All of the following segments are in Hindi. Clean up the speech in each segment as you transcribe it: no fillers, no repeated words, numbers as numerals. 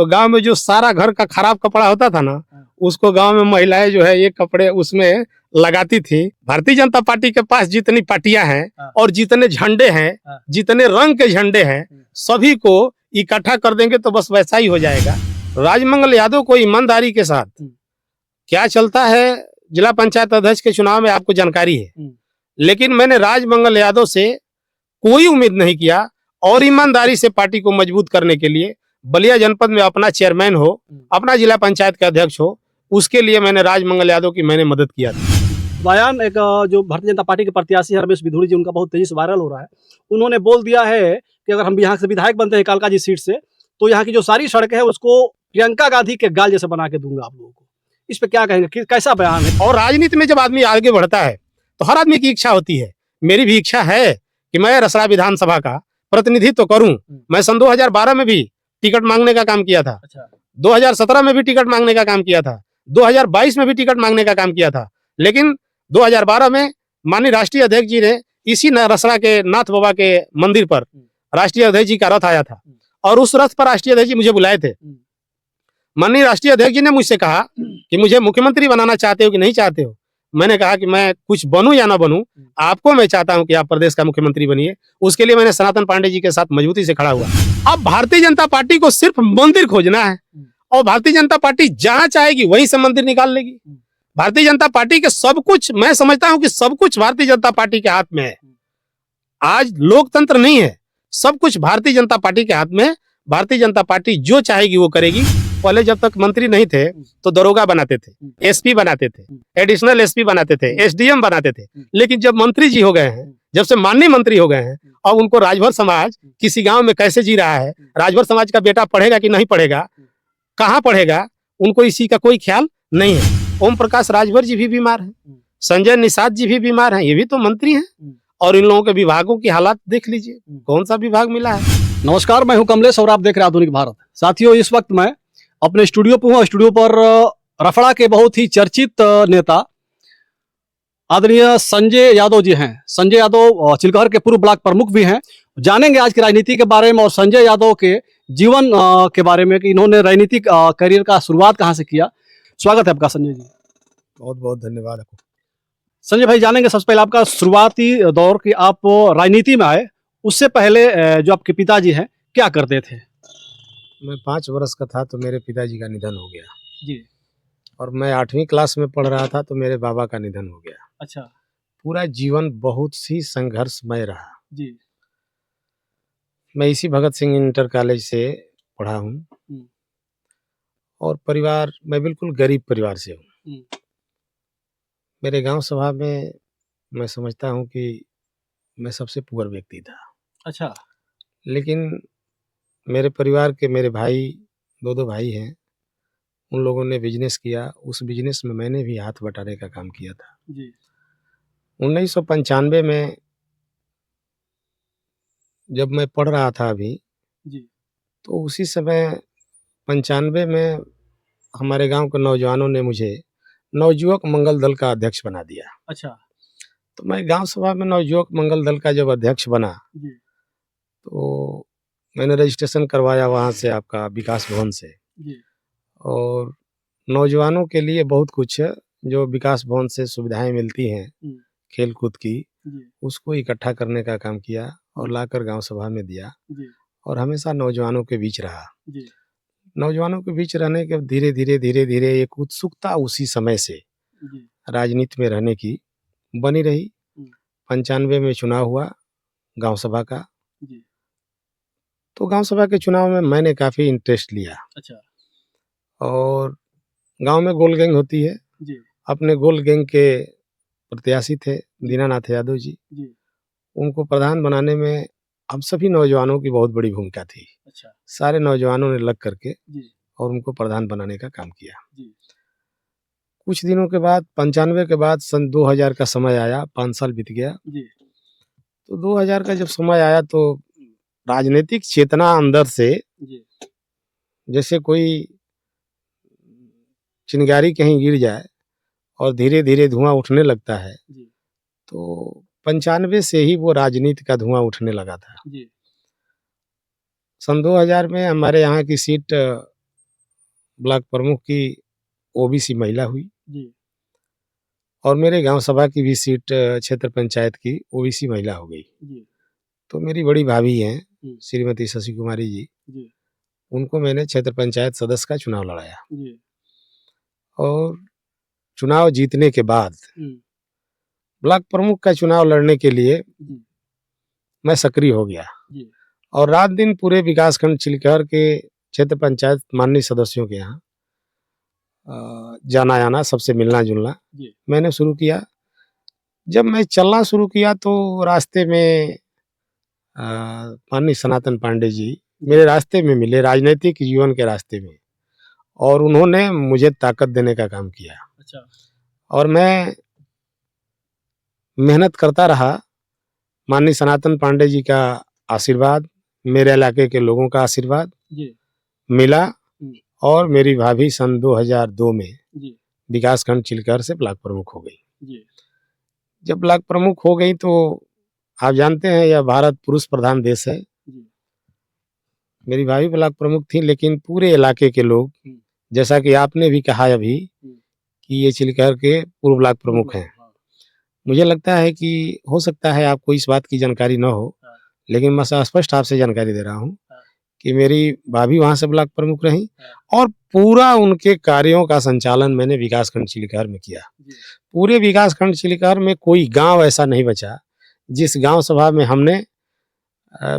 तो गांव में जो सारा घर का खराब कपड़ा होता था ना, उसको गांव में महिलाएं जो है ये कपड़े उसमें लगाती थी। भारतीय जनता पार्टी के पास जितनी पार्टियां हैं और जितने झंडे हैं, जितने रंग के झंडे हैं, सभी को इकट्ठा कर देंगे तो बस वैसा ही हो जाएगा। राजमंगल यादव को ईमानदारी के साथ क्या चलता है जिला पंचायत अध्यक्ष के चुनाव में आपको जानकारी है, लेकिन मैंने राजमंगल यादव से कोई उम्मीद नहीं किया और ईमानदारी से पार्टी को मजबूत करने के लिए बलिया जनपद में अपना चेयरमैन हो, अपना जिला पंचायत का अध्यक्ष हो, उसके लिए मैंने राजमंगल यादव की मैंने मदद किया था। बयान एक जो भारतीय जनता पार्टी के प्रत्याशी है रमेश बिधूड़ी जी, उनका बहुत तेजी से वायरल हो रहा है। उन्होंने बोल दिया है कि अगर हम यहाँ से विधायक बनते हैं कालका जी सीट से, तो यहाँ की जो सारी सड़कें हैं उसको प्रियंका गांधी के गाल जैसे बना के दूंगा आप लोगों को। इस पे क्या कहेंगे, कैसा बयान है? और राजनीति में जब आदमी आगे बढ़ता है तो हर आदमी की इच्छा होती है, मेरी भी इच्छा है कि मैं रसड़ा विधानसभा का प्रतिनिधित्व करूं। मैं सन 2012 में भी टिकट मांगने का काम किया था, 2017 में भी टिकट मांगने का काम किया था, 2022 में भी टिकट मांगने का काम किया था, लेकिन 2012 में माननीय राष्ट्रीय अध्यक्ष जी ने इसी रसड़ा के नाथ बाबा के मंदिर पर राष्ट्रीय अध्यक्ष जी का रथ आया था और उस रथ पर राष्ट्रीय अध्यक्ष जी मुझे बुलाए थे। माननीय राष्ट्रीय अध्यक्ष जी ने मुझसे कहा कि मुझे मुख्यमंत्री बनाना चाहते हो कि नहीं चाहते हो। मैंने कहा कि मैं कुछ बनूं या ना बनूं, आपको मैं चाहता हूं कि आप प्रदेश का मुख्यमंत्री बनिए। उसके लिए मैंने सनातन पांडे जी के साथ मजबूती से खड़ा हुआ। अब भारतीय जनता पार्टी को सिर्फ मंदिर खोजना है और भारतीय जनता पार्टी जहां चाहेगी वहीं से मंदिर निकाल लेगी। भारतीय जनता पार्टी के सब कुछ, मैं समझता हूं कि सब कुछ भारतीय जनता पार्टी के हाथ में है। आज लोकतंत्र नहीं है, सब कुछ भारतीय जनता पार्टी के हाथ में है। भारतीय जनता पार्टी जो चाहेगी वो करेगी। पहले जब तक मंत्री नहीं थे तो दरोगा बनाते थे, एसपी बनाते थे, एडिशनल एसपी बनाते थे, एसडीएम बनाते थे, लेकिन जब मंत्री जी हो गए हैं, जब से माननीय मंत्री हो गए हैं, अब उनको राजभर समाज किसी गांव में कैसे जी रहा है, राजभर समाज का बेटा पढ़ेगा कि नहीं पढ़ेगा, कहाँ पढ़ेगा, उनको इसी का कोई ख्याल नहीं है। ओम प्रकाश राजभर जी भी बीमार हैं, संजय निषाद जी भी बीमार हैं, ये भी तो मंत्री हैं। और इन लोगों के विभागों की हालात देख लीजिए, कौन सा विभाग मिला है। नमस्कार, मैं हूं कमलेश और आप देख रहे हैं आधुनिक भारत। साथियों, इस वक्त मैं अपने स्टूडियो पर हूं। स्टूडियो पर रफड़ा के बहुत ही चर्चित नेता आदरणीय संजय यादव जी हैं। संजय यादव चिलकहर के पूर्व ब्लॉक प्रमुख भी हैं। जानेंगे आज की राजनीति के बारे में और संजय यादव के जीवन के बारे में कि इन्होंने राजनीतिक करियर का शुरुआत कहां से किया। स्वागत है आपका संजय जी। बहुत बहुत धन्यवाद आपको। संजय भाई, जानेंगे सबसे पहले आपका शुरुआती दौर कि आप राजनीति में आए, उससे पहले जो आपके पिताजी हैं क्या करते थे? मैं 5 वर्ष का था तो मेरे पिताजी का निधन हो गया जी। और मैं 8वीं क्लास में पढ़ रहा था तो मेरे बाबा का निधन हो गया। अच्छा। पूरा जीवन बहुत ही संघर्षमय रहा जी। मैं इसी भगत सिंह इंटर कॉलेज से पढ़ा हूँ और परिवार, मैं बिल्कुल गरीब परिवार से हूँ। मेरे गांव सभा में मैं समझता हूँ कि मैं सबसे पुअर व्यक्ति था। अच्छा। लेकिन मेरे परिवार के मेरे भाई, 2 भाई हैं, उन लोगों ने बिजनेस किया। उस बिजनेस में मैंने भी हाथ बटाने का काम किया था। जी। 1995 में जब मैं पढ़ रहा था अभी जी। तो उसी समय 95 में हमारे गांव के नौजवानों ने मुझे नवयुवक मंगल दल का अध्यक्ष बना दिया। अच्छा। तो मैं गांव सभा में नवयुवक मंगल दल का जब अध्यक्ष बना जी। तो मैंने रजिस्ट्रेशन करवाया वहाँ से, आपका विकास भवन से। जी। और नौजवानों के लिए बहुत कुछ जो विकास भवन से सुविधाएं मिलती हैं खेल कूद की, उसको इकट्ठा करने का काम किया और लाकर गांव सभा में दिया। और हमेशा नौजवानों के बीच रहा। नौजवानों के बीच रहने के धीरे धीरे एक उत्सुकता उसी समय से राजनीति में रहने की बनी रही। 95 में चुनाव हुआ गांव सभा का। तो गांव सभा के चुनाव में मैंने काफ़ी इंटरेस्ट लिया। अच्छा। और गांव में गोल गैंग होती है जी। अपने गोल गैंग के प्रत्याशी थे दीनानाथ यादव जी। उनको प्रधान बनाने में हम सभी नौजवानों की बहुत बड़ी भूमिका थी। अच्छा। सारे नौजवानों ने लग करके और उनको प्रधान बनाने का काम किया। कुछ दिनों के बाद 95 के बाद सन 2000 का समय आया, 5 साल बीत गया। तो 2000 का जब समय आया तो राजनीतिक चेतना अंदर से जैसे कोई चिंगारी कहीं गिर जाए और धीरे धीरे धुआं उठने लगता है। तो 95 से ही वो राजनीति का धुआं उठने लगा था। सन 2000 में हमारे यहाँ की सीट ब्लॉक प्रमुख की ओबीसी महिला हुई जी और मेरे गांव सभा की भी सीट क्षेत्र पंचायत की ओबीसी महिला हो गई। जी तो मेरी बड़ी भाभी हैं हम्म। श्रीमती शशि कुमारी जी, जी उनको मैंने क्षेत्र पंचायत सदस्य का चुनाव लड़ाया जी और चुनाव जीतने के बाद हम्म, ब्लॉक प्रमुख का चुनाव लड़ने के लिए जी मैं सक्रिय हो गया जी और रात दिन पूरे विकासखंड चिल्कहर के क्षेत्र पंचायत माननीय सदस्यों के यहाँ जाना आना, सबसे मिलना जुलना जी मैंने शुरू किया। जब मैं चलना शुरू किया तो रास्ते में माननीय सनातन पांडे जी मेरे रास्ते में मिले, राजनीतिक जीवन के रास्ते में, और उन्होंने मुझे ताकत देने का काम किया अच्छा और मैं मेहनत करता रहा। माननीय सनातन पांडे जी का आशीर्वाद, मेरे इलाके के लोगों का आशीर्वाद जी मिला हम्म, और मेरी भाभी सन 2002 में जी विकासखंड चिल्कहर से ब्लॉक प्रमुख हो गई। जी जब ब्लॉक प्रमुख हो गई तो आप जानते हैं यह भारत पुरुष प्रधान देश है। जी मेरी भाभी ब्लॉक प्रमुख थी, लेकिन पूरे इलाके के लोग, जैसा कि आपने भी कहा अभी कि ये चिल्कहर के पूर्व ब्लॉक प्रमुख हैं, हाँ, मुझे लगता है कि हो सकता है आपको इस बात की जानकारी न हो, हाँ। लेकिन मैं स्पष्ट आपसे जानकारी दे रहा हूँ हाँ। कि मेरी भाभी वहाँ से ब्लॉक प्रमुख रही हाँ। और पूरा उनके कार्यों का संचालन मैंने विकासखंड चिल्कहर में किया। जी पूरे विकासखंड चिल्कहर में कोई गांव ऐसा नहीं बचा जिस गांव सभा में हमने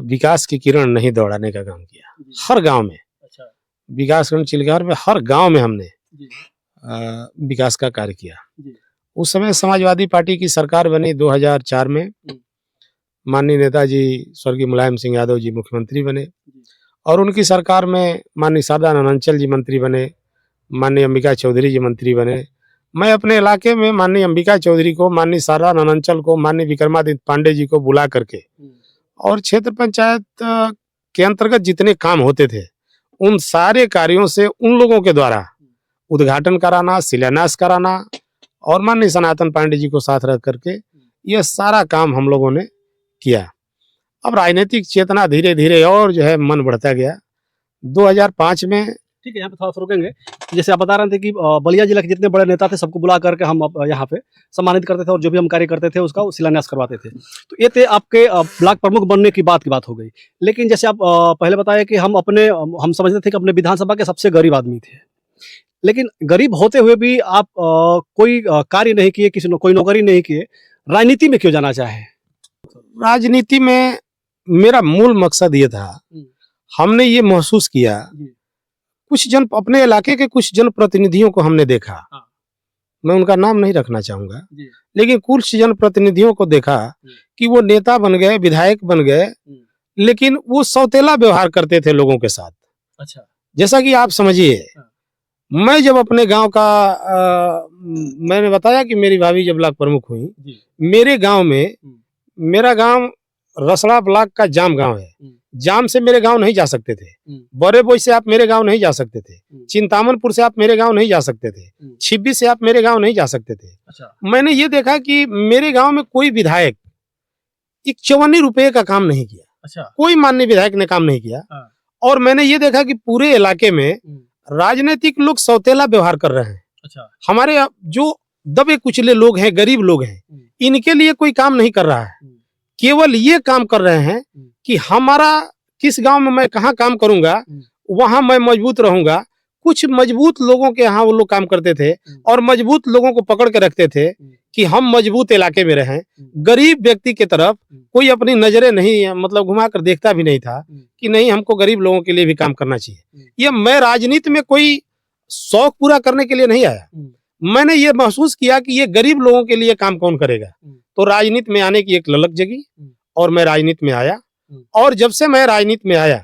विकास की किरण नहीं दौड़ाने का काम किया। जी हर गांव में, अच्छा विकासखंड चिल्कहर में हर गांव में हमने जी विकास का कार्य किया। जी उस समय समाजवादी पार्टी की सरकार बनी 2004 में, माननीय नेताजी स्वर्गीय मुलायम सिंह यादव जी मुख्यमंत्री बने और उनकी सरकार में माननीय सदानंद अंचल जी मंत्री बने, माननीय अंबिका चौधरी जी मंत्री बने। मैं अपने इलाके में माननीय अंबिका चौधरी को, माननीय सदानंद अंचल को, माननीय विक्रमादित्य पांडे जी को बुला करके और क्षेत्र पंचायत के अंतर्गत जितने काम होते थे उन सारे कार्यों से उन लोगों के द्वारा उद्घाटन कराना, शिलान्यास कराना और माननीय सनातन पांडे जी को साथ रख करके यह सारा काम हम लोगों ने किया। अब राजनीतिक चेतना धीरे धीरे और जो है मन बढ़ता गया। 2005 में ठीक है, यहाँ पे थोड़ा सा रुकेंगे। जैसे आप बता रहे थे कि बलिया जिला के जितने बड़े नेता थे सबको बुला करके हम यहाँ पे सम्मानित करते थे और जो भी हम कार्य करते थे उसका शिलान्यास करवाते थे। तो ये थे आपके ब्लॉक प्रमुख बनने की बात हो गई। लेकिन जैसे आप पहले बताया कि हम समझते थे कि अपने विधानसभा के सबसे गरीब आदमी थे, लेकिन गरीब होते हुए भी आप कोई कार्य नहीं किए, कोई नौकरी नहीं किए, राजनीति में क्यों जाना चाहे? राजनीति में मेरा मूल मकसद ये था, हमने ये महसूस किया, कुछ अपने इलाके के कुछ जनप्रतिनिधियों को हमने देखा, हाँ। मैं उनका नाम नहीं रखना चाहूंगा, जी। लेकिन कुछ जनप्रतिनिधियों को देखा कि वो नेता बन गए, विधायक बन गए, लेकिन वो सौतेला व्यवहार करते थे लोगों के साथ। अच्छा। जैसा कि आप समझिए, हाँ। मैं जब अपने गांव का मैंने बताया कि मेरी भाभी जब ब्लॉक प्रमुख हुई, मेरे गांव में, मेरा गांव रसड़ा ब्लॉक का जाम गांव है, जाम से मेरे गांव नहीं जा सकते थे, बड़े बोई से आप मेरे गांव नहीं जा सकते थे, चिंतामनपुर से आप मेरे गांव नहीं जा सकते थे, छिब्बी से आप मेरे गांव नहीं जा सकते थे। अच्छा। मैंने ये देखा कि मेरे गांव में कोई विधायक 51 रुपए का काम नहीं किया। अच्छा। कोई माननीय विधायक ने काम नहीं किया। हाँ। और मैंने ये देखा कि पूरे इलाके में राजनीतिक लोग सौतेला व्यवहार कर रहे हैं। अच्छा। हमारे जो दबे कुचले लोग हैं, गरीब लोग हैं, इनके लिए कोई काम नहीं कर रहा है, केवल ये काम कर रहे हैं कि हमारा किस गांव में मैं कहाँ काम करूंगा, वहां मैं मजबूत रहूंगा। कुछ मजबूत लोगों के यहाँ वो लोग काम करते थे और मजबूत लोगों को पकड़ के रखते थे कि हम मजबूत इलाके में रहें। गरीब व्यक्ति की तरफ कोई अपनी नजरें नहीं, मतलब घुमा कर देखता भी नहीं था कि नहीं, हमको गरीब लोगों के लिए भी काम करना चाहिए। ये मैं राजनीति में कोई शौक पूरा करने के लिए नहीं आया, मैंने ये महसूस किया कि ये गरीब लोगों के लिए काम कौन करेगा। तो राजनीति में आने की एक ललक जगी और मैं राजनीति में आया। और जब से मैं राजनीति में आया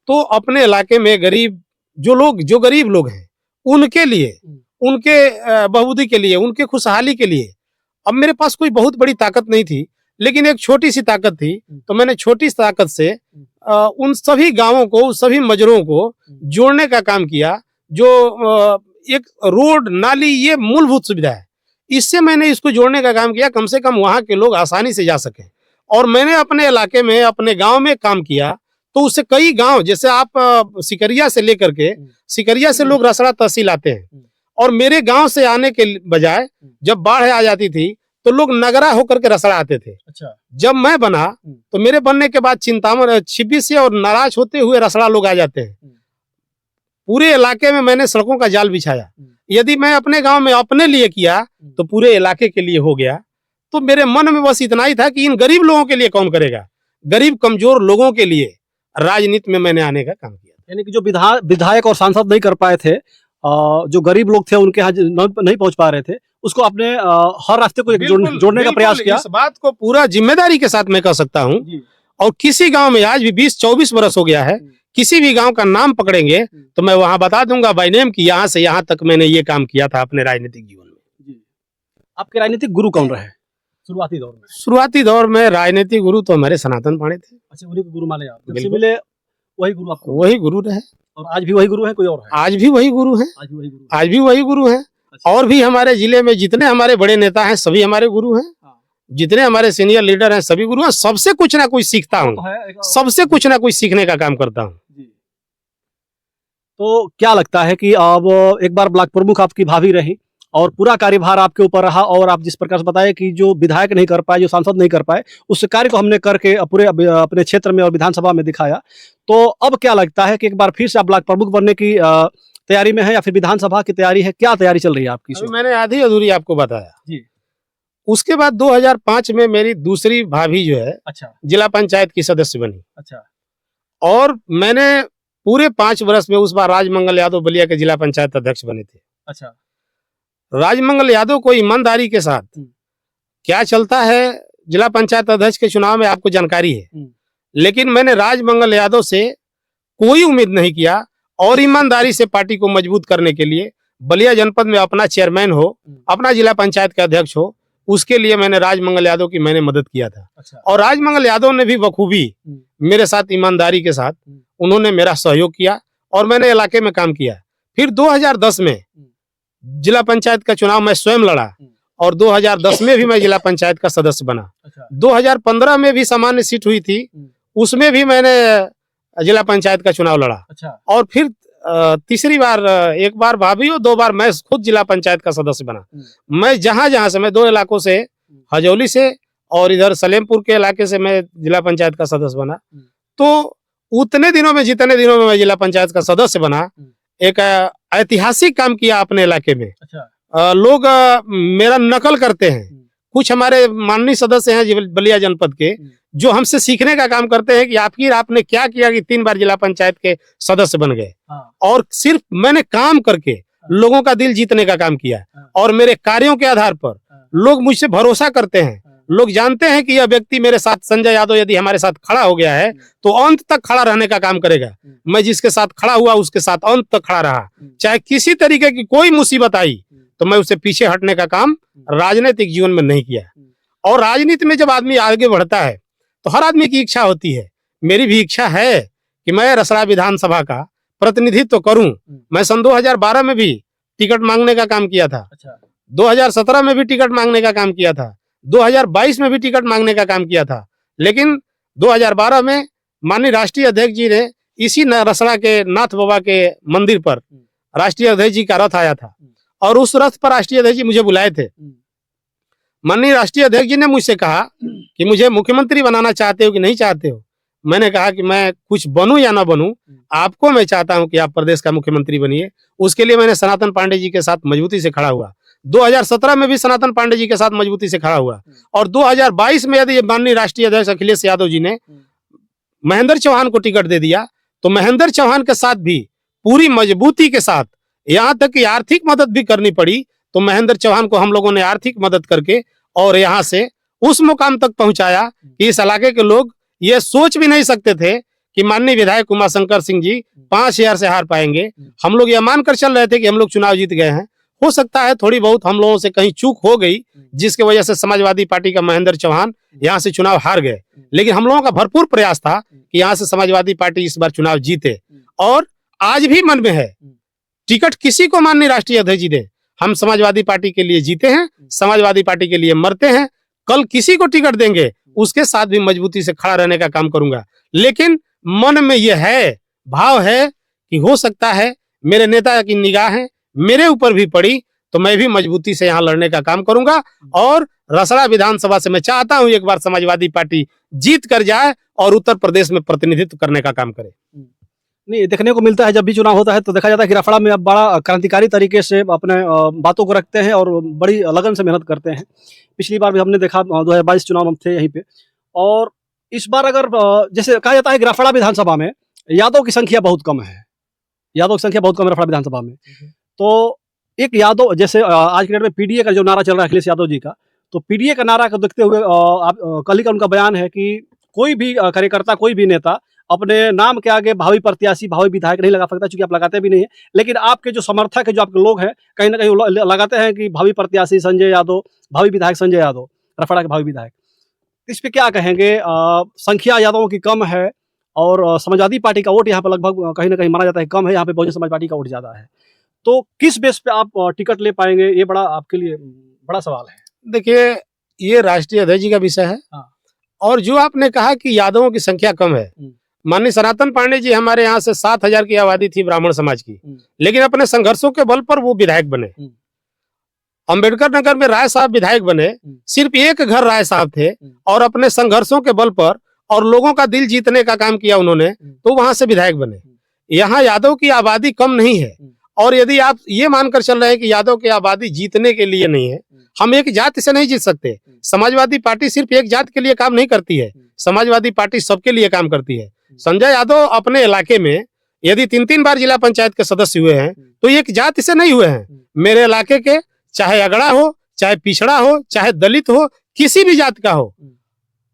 तो अपने इलाके में गरीब जो गरीब लोग हैं उनके लिए, उनके बहबूदी के लिए, उनके खुशहाली के लिए, अब मेरे पास कोई बहुत बड़ी ताकत नहीं थी, लेकिन एक छोटी सी ताकत थी। तो मैंने छोटी सी ताकत से उन सभी गांवों को, सभी मजरों को जोड़ने का काम किया। जो एक रोड, नाली, ये मूलभूत सुविधा है, इससे मैंने इसको जोड़ने का काम किया, कम से कम वहां के लोग आसानी से जा सकें। और मैंने अपने इलाके में, अपने गांव में काम किया तो उससे कई गांव, जैसे आप सिकरिया से लेकर के, सिकरिया से लोग रसड़ा तहसील आते हैं, और मेरे गांव से आने के बजाय जब बाढ़ आ जाती थी तो लोग नगरा होकर के रसड़ा आते थे। अच्छा। जब मैं बना तो मेरे बनने के बाद चिंतामन, छिब्बी से और नाराज होते हुए रसड़ा लोग आ जाते हैं। पूरे इलाके में मैंने सड़कों का जाल बिछाया। यदि मैं अपने गांव में अपने लिए किया तो पूरे इलाके के लिए हो गया। तो मेरे मन में बस इतना ही था कि इन गरीब लोगों के लिए कौन करेगा, गरीब कमजोर लोगों के लिए राजनीति में मैंने आने का काम किया। यानी कि जो विधायक और सांसद नहीं कर पाए थे, जो गरीब लोग थे उनके यहाँ नहीं पहुंच पा रहे थे, उसको आपने हर रास्ते को जोड़ने का प्रयास किया। इस बात को पूरा जिम्मेदारी के साथ मैं कह सकता हूँ। और किसी गांव में आज भी 20-24 वर्ष हो गया है, किसी भी गांव का नाम पकड़ेंगे तो मैं वहां बता दूंगा बाय नेम कि यहाँ से यहाँ तक मैंने ये काम किया था अपने राजनीतिक जीवन में। आपके राजनीतिक गुरु कौन रहे शुरुआती दौर में? शुरुआती दौर में राजनीतिक गुरु तो हमारे सनातन पांडे थे। अच्छा, उन्हीं को गुरु माने आप? जब से मिले वही गुरु आपको? वही गुरु रहे। और आज भी वही गुरु है, कोई और है? आज भी वही गुरु है। आज भी वही गुरु है। और भी हमारे जिले में जितने हमारे बड़े नेता हैं सभी हमारे गुरु हैं। जितने हमारे सीनियर लीडर हैं सभी गुरु हैं। सबसे कुछ ना कुछ सीखता हूँ, सबसे कुछ ना कुछ सीखने का काम करता हूँ। तो क्या लगता है कि अब एक बार ब्लॉक प्रमुख आपकी भाभी रही और पूरा कार्यभार आपके ऊपर रहा, और आप जिस प्रकार से बताए कि जो विधायक नहीं कर पाए, जो सांसद नहीं कर पाए, उस कार्य को हमने करके पूरे अपने क्षेत्र में और विधानसभा में दिखाया, तो अब क्या लगता है कि एक बार फिर से आप ब्लॉक प्रमुख बनने की तैयारी में है या फिर विधानसभा की तैयारी है? क्या तैयारी चल रही है आपकी? मैंने आधी अधूरी आपको बताया जी। उसके बाद 2005 में मेरी दूसरी भाभी जो है, अच्छा, जिला पंचायत की सदस्य बनी। अच्छा। और मैंने पूरे 5 वर्ष में उस बार राजमंगल यादव बलिया के जिला पंचायत अध्यक्ष बने थे। अच्छा। राजमंगल यादव को ईमानदारी के साथ क्या चलता है जिला पंचायत अध्यक्ष के चुनाव में आपको जानकारी है, लेकिन मैंने राजमंगल यादव से कोई उम्मीद नहीं किया और ईमानदारी से पार्टी को मजबूत करने के लिए बलिया जनपद में अपना चेयरमैन हो, अपना जिला पंचायत का अध्यक्ष हो, उसके लिए मैंने राजमंगल यादव की मैंने मदद किया था। अच्छा। और राजमंगल यादव ने भी बखूबी मेरे साथ ईमानदारी के साथ उन्होंने मेरा सहयोग किया और मैंने इलाके में काम किया। फिर 2010 में जिला पंचायत का चुनाव मैं स्वयं लड़ा और 2010 में भी मैं जिला पंचायत का सदस्य बना। अच्छा। 2015 में भी सामान्य सीट हुई थी, उसमें भी मैंने जिला पंचायत का चुनाव लड़ा। अच्छा। और फिर तीसरी बार, एक बार भाभी और 2 बार मैं खुद जिला पंचायत का सदस्य बना। मैं जहां से मैं 2 इलाकों से, हजौली से और इधर सलेमपुर के इलाके से मैं जिला पंचायत का सदस्य बना। तो उतने दिनों में, जितने दिनों में मैं जिला पंचायत का सदस्य बना, एक ऐतिहासिक काम किया अपने इलाके में। अच्छा। लोग मेरा नकल करते हैं। कुछ हमारे माननीय सदस्य हैं बलिया जनपद के, जो हमसे सीखने का काम करते हैं कि आखिर आपने क्या किया कि 3 बार जिला पंचायत के सदस्य बन गए। और सिर्फ मैंने काम करके लोगों का दिल जीतने का काम किया और मेरे कार्यों के आधार पर लोग मुझसे भरोसा करते हैं। लोग जानते हैं कि यह व्यक्ति मेरे साथ, संजय यादव, यदि हमारे साथ खड़ा हो गया है तो अंत तक खड़ा रहने का काम करेगा। मैं जिसके साथ खड़ा हुआ उसके साथ अंत तक खड़ा रहा। चाहे किसी तरीके की कोई मुसीबत आई तो मैं उससे पीछे हटने का काम राजनीतिक जीवन में नहीं किया। और राजनीति में जब आदमी आगे बढ़ता है तो हर आदमी की इच्छा होती है। मेरी भी इच्छा है कि मैं रसड़ा विधानसभा का प्रतिनिधित्व करूं। मैं सन 2012 में भी टिकट मांगने का काम किया था। अच्छा। 2017 में भी टिकट मांगने का काम किया था। 2022 में भी टिकट मांगने का काम किया था। लेकिन 2012 में माननीय राष्ट्रीय अध्यक्ष जी ने इसी रसड़ा के नाथ बाबा के मंदिर पर राष्ट्रीय अध्यक्ष जी का रथ आया था और उस रथ पर राष्ट्रीय अध्यक्ष जी मुझे बुलाए थे। माननीय राष्ट्रीय अध्यक्ष जी ने मुझसे कहा कि मुझे मुख्यमंत्री बनाना चाहते हो कि नहीं चाहते हो। मैंने कहा कि मैं कुछ बनूं या ना बनूं, आपको मैं चाहता हूं कि आप प्रदेश का मुख्यमंत्री बनिए। उसके लिए मैंने सनातन पांडे जी के साथ मजबूती से खड़ा हुआ। 2017 में भी सनातन पांडे जी के साथ मजबूती से खड़ा हुआ और 2022 में यदि माननीय राष्ट्रीय अध्यक्ष अखिलेश यादव जी ने महेंद्र चौहान को टिकट दे दिया तो महेंद्र चौहान के साथ भी पूरी मजबूती के साथ, यहाँ तक कि आर्थिक मदद भी करनी पड़ी तो महेंद्र चौहान को हम लोगों ने आर्थिक मदद करके और यहाँ से उस मुकाम तक पहुंचाया कि इस इलाके के लोग ये सोच भी नहीं सकते थे कि माननीय विधायक उमाशंकर सिंह जी 5000 से हार पाएंगे। हम लोग ये मानकर चल रहे थे कि हम लोग चुनाव जीत गए हैं। हो सकता है थोड़ी बहुत हम लोगों से कहीं चूक हो गई जिसकी वजह से समाजवादी पार्टी का महेंद्र चौहान यहाँ से चुनाव हार गए, लेकिन हम लोगों का भरपूर प्रयास था कि यहाँ से समाजवादी पार्टी इस बार चुनाव जीते। और आज भी मन में है, टिकट किसी को माननीय राष्ट्रीय अध्यक्ष जी दे, हम समाजवादी पार्टी के लिए जीते हैं, समाजवादी पार्टी के लिए मरते हैं। कल किसी को टिकट देंगे उसके साथ भी मजबूती से खड़ा रहने का काम करूंगा। लेकिन मन में ये है, भाव है कि हो सकता है मेरे नेता की निगाहें मेरे ऊपर भी पड़ी तो मैं भी मजबूती से यहाँ लड़ने का काम करूंगा और रसड़ा विधानसभा से मैं चाहता हूं एक बार समाजवादी पार्टी जीत कर जाए और उत्तर प्रदेश में प्रतिनिधित्व करने का काम करे। नहीं, देखने को मिलता है जब भी चुनाव होता है तो देखा जाता है कि रफड़ा में अब बड़ा क्रांतिकारी तरीके से अपने बातों को रखते हैं और बड़ी लगन से मेहनत करते हैं। पिछली बार भी हमने देखा 2022 चुनाव हम थे यहीं पे, और इस बार अगर जैसे कहा जाता है कि रफड़ा विधानसभा में यादव की संख्या बहुत कम है, यादव की संख्या बहुत कम है रफड़ा विधानसभा में। तो एक यादव जैसे आज के डेट में पीडीए का जो नारा चल रहा है अखिलेश यादव जी का, तो पीडीए का नारा को देखते हुए कल ही का उनका बयान है कि कोई भी कार्यकर्ता, कोई भी नेता अपने नाम के आगे भावी प्रत्याशी, भावी विधायक नहीं लगा सकता, चूंकि आप लगाते भी नहीं है। लेकिन आपके जो समर्थक है, जो आपके लोग हैं, कहीं ना कहीं लगाते हैं कि भावी प्रत्याशी संजय यादव, भावी विधायक संजय यादव, रफड़ा के भावी विधायक। इस पे क्या कहेंगे? संख्या यादवों की कम है और समाजवादी पार्टी का वोट यहाँ पे लगभग कहीं ना कहीं माना जाता है कम है, यहाँ पे बहुजन समाज पार्टी का वोट ज्यादा है। तो किस बेस पे आप टिकट ले पाएंगे, ये बड़ा आपके लिए बड़ा सवाल है। देखिए, ये राष्ट्रीय अध्यक्ष जी का विषय है। और जो आपने कहा कि यादवों की संख्या कम है, माननीय सनातन पांडे जी हमारे यहाँ से 7,000 की आबादी थी ब्राह्मण समाज की, लेकिन अपने संघर्षों के बल पर वो विधायक बने। अंबेडकर नगर में राय साहब विधायक बने, सिर्फ एक घर राय साहब थे और अपने संघर्षों के बल पर और लोगों का दिल जीतने का काम किया उन्होंने, तो वहां से विधायक बने। यहाँ यादव की आबादी कम नहीं है, और यदि आप ये मानकर चल रहे हैं कि यादव की आबादी जीतने के लिए नहीं है, हम एक जाति से नहीं जीत सकते। समाजवादी पार्टी सिर्फ एक जाति के लिए काम नहीं करती है, समाजवादी पार्टी सबके लिए काम करती है। संजय यादव अपने इलाके में यदि 3-3 बार जिला पंचायत के सदस्य हुए हैं तो एक जाति से नहीं हुए हैं। मेरे इलाके के, चाहे अगड़ा हो, चाहे पिछड़ा हो, चाहे दलित हो, किसी भी जाति का हो।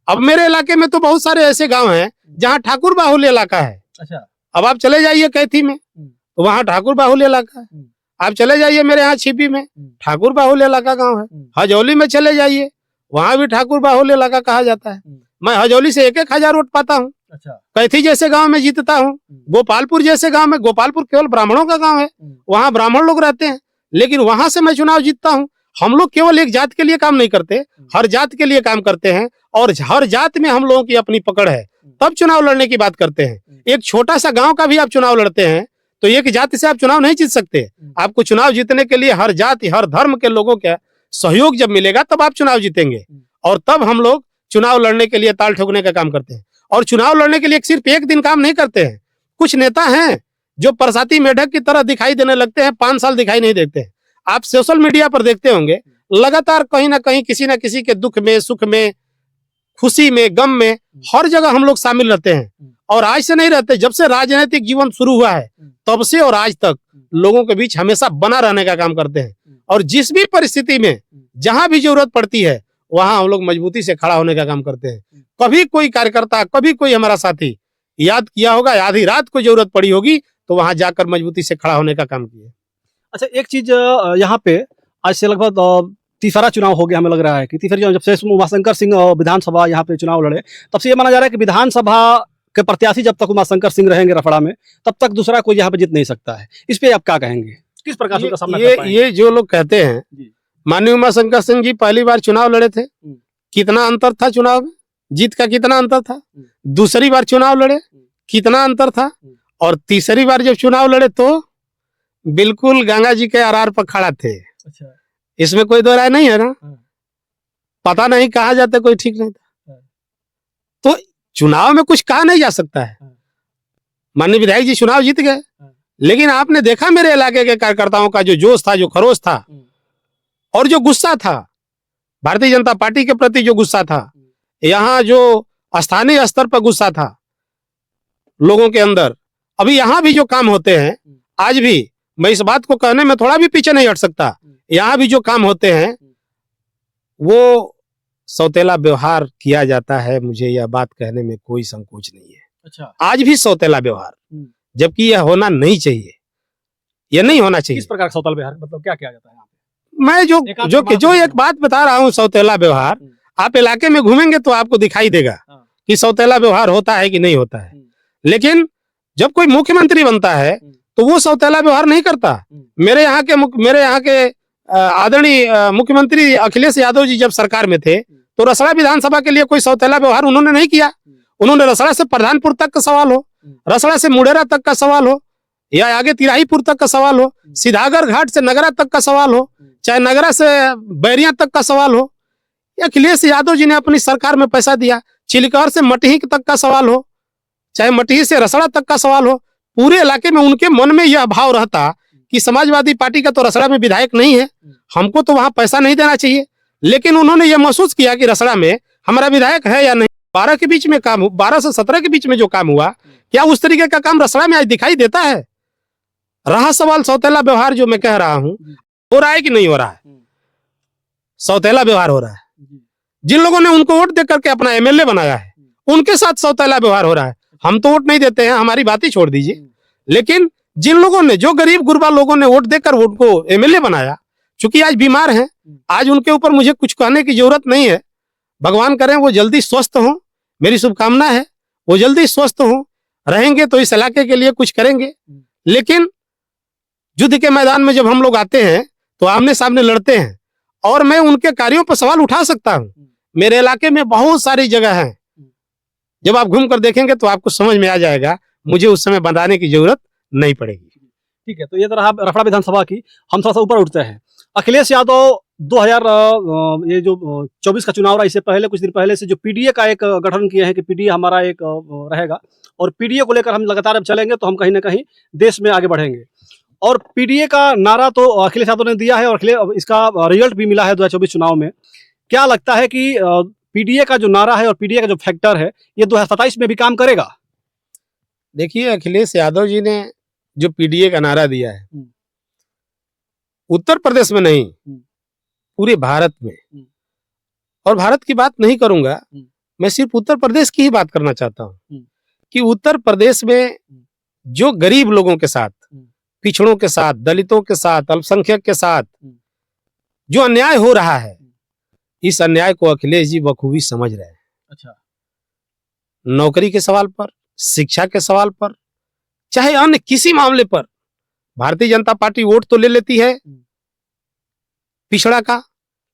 अब मेरे इलाके में तो बहुत सारे ऐसे गांव हैं जहां ठाकुर बाहुल्य इलाका है। अच्छा। अब आप चले जाइए कैथी में, तो वहां ठाकुर बाहुल्य इलाका है। आप चले जाइए मेरे यहाँ छिपी में, ठाकुर बाहुल्य इलाका गांव है। हजौली में चले जाइए, वहां भी ठाकुर बाहुल्य इलाका कहा जाता है। मैं हजौली से 1-1 हजार वोट पाता हूँ। अच्छा। कैथी जैसे गांव में जीतता हूँ, गोपालपुर जैसे गांव में, गोपालपुर केवल ब्राह्मणों का गांव है, वहां ब्राह्मण लोग रहते हैं, लेकिन वहां से मैं चुनाव जीतता हूँ। हम लोग केवल एक जात के लिए काम नहीं करते, हर जात के लिए काम करते हैं, और हर जात में हम लोगों की अपनी पकड़ है, तब चुनाव लड़ने की बात करते हैं। एक छोटा सा गांव का भी आप चुनाव लड़ते हैं तो एक जाति से आप चुनाव नहीं जीत सकते। आपको चुनाव जीतने के लिए हर जाति, हर धर्म के लोगों का सहयोग जब मिलेगा तब आप चुनाव जीतेंगे, और तब हम लोग चुनाव लड़ने के लिए ताल ठोकने का काम करते हैं। और चुनाव लड़ने के लिए सिर्फ एक दिन काम नहीं करते हैं। कुछ नेता हैं जो बरसाती मेढक की तरह दिखाई देने लगते हैं, 5 साल दिखाई नहीं देते हैं। आप सोशल मीडिया पर देखते होंगे, लगातार कहीं ना कहीं किसी ना किसी के दुख में, सुख में, खुशी में, गम में, हर जगह हम लोग शामिल रहते हैं। और आज से नहीं रहते, जब से राजनीतिक जीवन शुरू हुआ है तब से और आज तक लोगों के बीच हमेशा बना रहने का काम करते हैं। और जिस भी परिस्थिति में जहां भी जरूरत पड़ती है वहां हम लोग मजबूती से खड़ा होने का काम करते हैं। कभी कोई कार्यकर्ता, कभी कोई हमारा साथी याद किया होगा, आधी रात को जरूरत पड़ी होगी तो वहां जाकर मजबूती से खड़ा होने का काम किया। अच्छा, एक चीज यहाँ पे आज से लगभग तीसरा चुनाव हो गया, हमें लग रहा है कि तीसरा चुनाव जब से उमाशंकर सिंह विधानसभा यहाँ पे चुनाव लड़े तब से ये माना जा रहा है कि विधानसभा के प्रत्याशी जब तक उमाशंकर सिंह रहेंगे रफड़ा में तब तक दूसरा कोई यहाँ पे जीत नहीं सकता है। इस पे आप क्या कहेंगे, किस प्रकार से उनका सामना कर पाएंगे? ये जो लोग कहते हैं, माननीय उमाशंकर सिंह जी पहली बार चुनाव लड़े थे, कितना अंतर था चुनाव में, जीत का कितना अंतर था। दूसरी बार चुनाव लड़े, कितना अंतर था। और तीसरी बार जब चुनाव लड़े तो बिल्कुल गंगा जी के आरार पर खड़ा थे। अच्छा। इसमें कोई दो राय नहीं है ना। पता नहीं कहा जाता, कोई ठीक नहीं था। तो चुनाव में कुछ कहा नहीं जा सकता है। माननीय विधायक जी चुनाव जीत गए, लेकिन आपने देखा मेरे इलाके के कार्यकर्ताओं का जो जोश था, जो खरोश था और जो गुस्सा था, भारतीय जनता पार्टी के प्रति जो गुस्सा था, यहाँ जो स्थानीय स्तर पर गुस्सा था लोगों के अंदर। अभी यहाँ भी जो काम होते हैं, आज भी मैं इस बात को कहने में थोड़ा भी पीछे नहीं हट सकता, यहाँ भी जो काम होते हैं वो सौतेला व्यवहार किया जाता है। मुझे यह बात कहने में कोई संकोच नहीं है। अच्छा। आज भी सौतेला व्यवहार, जबकि यह होना नहीं चाहिए, यह नहीं होना चाहिए। किस प्रकार का सौतेला व्यवहार, मतलब क्या किया जाता है? मैं जो एक बात बता रहा हूँ, सौतेला व्यवहार, आप इलाके में घूमेंगे तो आपको दिखाई देगा कि सौतेला व्यवहार होता है कि नहीं होता है। लेकिन जब कोई मुख्यमंत्री बनता है तो वो सौतेला व्यवहार नहीं करता। मेरे यहाँ के आदरणीय मुख्यमंत्री अखिलेश यादव जी जब सरकार में थे तो रसड़ा विधानसभा के लिए कोई सौतेला व्यवहार उन्होंने नहीं किया। उन्होंने रसड़ा से प्रधानपुर तक का सवाल हो, रसड़ा से मुडेरा तक का सवाल हो, या आगे तिराहीपुर तक का सवाल हो, सीधागर घाट से नगरा तक का सवाल हो, चाहे नगरा से बैरिया तक का सवाल हो, या अखिलेश यादव जी ने अपनी सरकार में पैसा दिया, चिलकर से मटही तक का सवाल हो, चाहे मटही से रसड़ा तक का सवाल हो, पूरे इलाके में उनके मन में यह भाव रहता कि समाजवादी पार्टी का तो रसड़ा में विधायक नहीं है, हमको तो वहां पैसा नहीं देना चाहिए। लेकिन उन्होंने यह महसूस किया कि रसड़ा में हमारा विधायक है या नहीं। 12 के बीच में काम, 12 से 17 के बीच में जो काम हुआ, क्या उस तरीके का काम रसड़ा में आज दिखाई देता है? रहा सवाल सौतेला व्यवहार, जो मैं कह रहा हूं, हो रहा है कि नहीं हो रहा है? सौतेला व्यवहार हो रहा है। जिन लोगों ने उनको वोट देकर के अपना एमएलए बनाया है, उनके साथ सौतेला व्यवहार हो रहा है। हम तो वोट नहीं देते हैं, हमारी बात ही छोड़ दीजिए। लेकिन जिन लोगों ने, जो गरीब गुरबा लोगों ने वोट देकर उनको एमएलए बनाया, चूंकि आज बीमार हैं, आज उनके ऊपर मुझे कुछ कहने की जरूरत नहीं है। भगवान करें वो जल्दी स्वस्थ हों, मेरी शुभकामना है वो जल्दी स्वस्थ हों, रहेंगे तो इस इलाके के लिए कुछ करेंगे। लेकिन युद्ध के मैदान में जब हम लोग आते हैं तो आमने सामने लड़ते हैं, और मैं उनके कार्यों पर सवाल उठा सकता हूं। मेरे इलाके में बहुत सारी जगह हैं, जब आप घूम कर देखेंगे तो आपको समझ में आ जाएगा, मुझे उस समय बनाने की जरूरत नहीं पड़ेगी। ठीक है, तो ये तो रहा रफड़ा विधानसभा की। हम थोड़ा सा ऊपर उठते हैं। अखिलेश यादव 2000 ये जो 24 का चुनाव रहा, इससे पहले कुछ दिन पहले से जो पीडीए का एक गठन किए हैं कि पीडीए हमारा एक रहेगा, और पीडीए को लेकर हम लगातार अब चलेंगे तो हम कहीं ना कहीं देश में आगे बढ़ेंगे। और पीडीए का नारा तो अखिलेश यादव ने दिया है, और इसका रिजल्ट भी मिला है 2024 चुनाव में। क्या लगता है कि पीडीए का जो नारा है और पीडीए का जो फैक्टर है, ये 2027 में भी काम करेगा? देखिए, अखिलेश यादव जी ने जो पीडीए का नारा दिया है, उत्तर प्रदेश में नहीं, पूरे भारत में, और भारत की बात नहीं करूंगा, मैं सिर्फ उत्तर प्रदेश की ही बात करना चाहता हूं कि उत्तर प्रदेश में जो गरीब लोगों के साथ, पिछड़ों के साथ, दलितों के साथ, अल्पसंख्यक के साथ जो अन्याय हो रहा है, इस अन्याय को अखिलेश जी बखूबी समझ रहे हैं। अच्छा, नौकरी के सवाल पर, शिक्षा के सवाल पर, चाहे अन्य किसी मामले पर भारतीय जनता पार्टी वोट तो ले लेती है पिछड़ा का,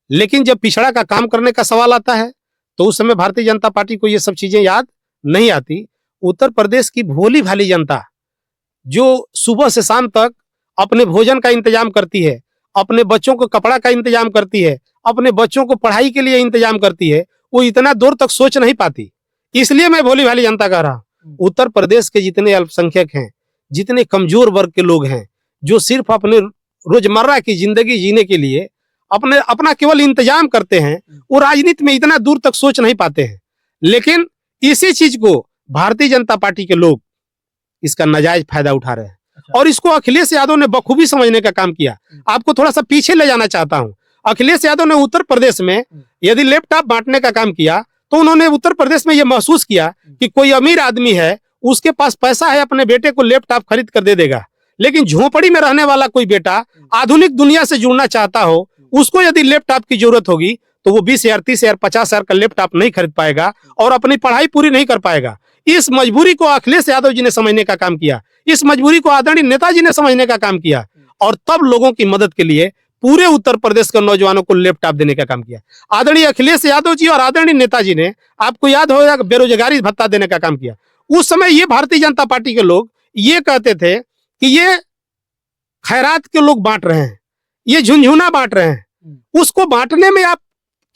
लेकिन जब पिछड़ा का काम करने का सवाल आता है तो उस समय भारतीय जनता पार्टी को ये सब चीजें याद नहीं आती। उत्तर प्रदेश की भोली भाली जनता जो सुबह से शाम तक अपने भोजन का इंतजाम करती है, अपने बच्चों को कपड़ा का इंतजाम करती है, अपने बच्चों को पढ़ाई के लिए इंतजाम करती है, वो इतना दूर तक सोच नहीं पाती। इसलिए मैं भोली भाली जनता कह रहा हूं, उत्तर प्रदेश के जितने अल्पसंख्यक हैं, जितने कमजोर वर्ग के लोग हैं, जो सिर्फ अपने रोजमर्रा की जिंदगी जीने के लिए अपना केवल इंतजाम करते हैं, वो राजनीति में इतना दूर तक सोच नहीं पाते हैं। लेकिन इसी चीज को भारतीय जनता पार्टी के लोग इसका नाजायज फायदा उठा रहे हैं। अच्छा। और इसको अखिलेश यादव ने बखूबी समझने का काम किया। आपको थोड़ा सा पीछे ले जाना चाहता हूं। अखिलेश यादव ने उत्तर प्रदेश में यदि लैपटॉप बांटने का काम किया तो उन्होंने उत्तर प्रदेश में यह महसूस किया कि कोई अमीर आदमी है, उसके पास पैसा है, अपने बेटे को लैपटॉप खरीद कर दे देगा। लेकिन झोपड़ी में रहने वाला कोई बेटा आधुनिक दुनिया से जुड़ना चाहता हो, उसको यदि लैपटॉप की जरूरत होगी तो वो 20,000, 30,000, 50,000 का लैपटॉप नहीं खरीद पाएगा और अपनी पढ़ाई पूरी नहीं कर पाएगा। इस मजबूरी को अखिलेश यादव जी ने समझने का काम किया, इस मजबूरी को आदरणीय नेताजी ने समझने का काम किया, और तब लोगों की मदद के लिए पूरे उत्तर प्रदेश के नौजवानों को लैपटॉप देने का काम किया। आदरणीय अखिलेश यादव जी और आदरणीय नेताजी ने, आपको याद होगा, बेरोजगारी भत्ता देने का काम किया। उस समय ये भारतीय जनता पार्टी के लोग ये कहते थे कि ये खैरात के लोग बांट रहे हैं, ये झुनझुना बांट रहे हैं। उसको बांटने में आप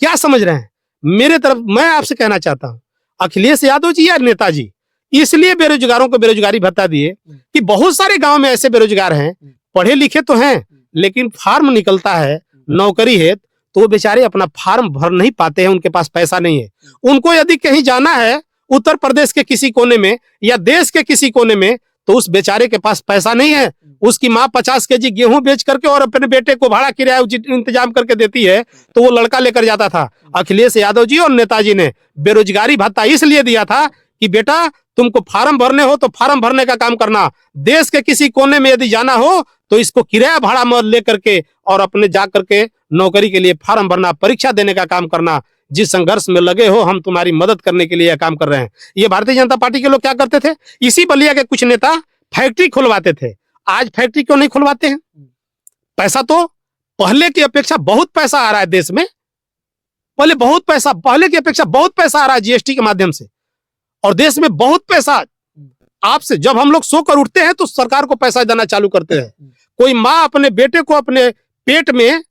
क्या समझ रहे हैं? मेरे तरफ मैं आपसे कहना चाहता हूं, अखिलेश यादव जी या नेताजी इसलिए बेरोजगारों को बेरोजगारी भत्ता दिए कि बहुत सारे गांव में ऐसे बेरोजगार हैं, पढ़े लिखे तो हैं, लेकिन फार्म निकलता है नौकरी है तो वो बेचारे अपना फार्म भर नहीं पाते हैं, उनके पास पैसा नहीं है। उनको यदि कहीं जाना है उत्तर प्रदेश के किसी कोने में या देश के किसी कोने में, तो उस बेचारे के पास पैसा नहीं है। उसकी माँ 50 केजी गेहूं बेच करके और अपने बेटे को भाड़ा किराया इंतजाम करके देती है, तो वो लड़का लेकर जाता था। अखिलेश यादव जी और नेताजी ने बेरोजगारी भत्ता इसलिए दिया था कि बेटा तुमको फार्म भरने हो तो फार्म भरने का काम करना, देश के किसी कोने में यदि जाना हो तो इसको किराया भाड़ा में लेकर के और अपने जा करके नौकरी के लिए फार्म भरना, परीक्षा देने का काम करना। जिस संघर्ष में लगे हो, हम तुम्हारी मदद करने के लिए यह काम कर रहे हैं। ये भारतीय जनता पार्टी के लोग क्या करते थे? इसी बलिया के कुछ नेता फैक्ट्री खुलवाते थे। आज फैक्ट्री क्यों नहीं खुलवाते हैं? पैसा तो पहले की अपेक्षा बहुत पैसा आ रहा है देश में, पहले की अपेक्षा बहुत पैसा आ रहा है जीएसटी के माध्यम से, और देश में बहुत पैसा आपसे जब हम लोग सोकर उठते हैं तो सरकार को पैसा देना चालू करते हैं। कोई माँ अपने बेटे को अपने पेट में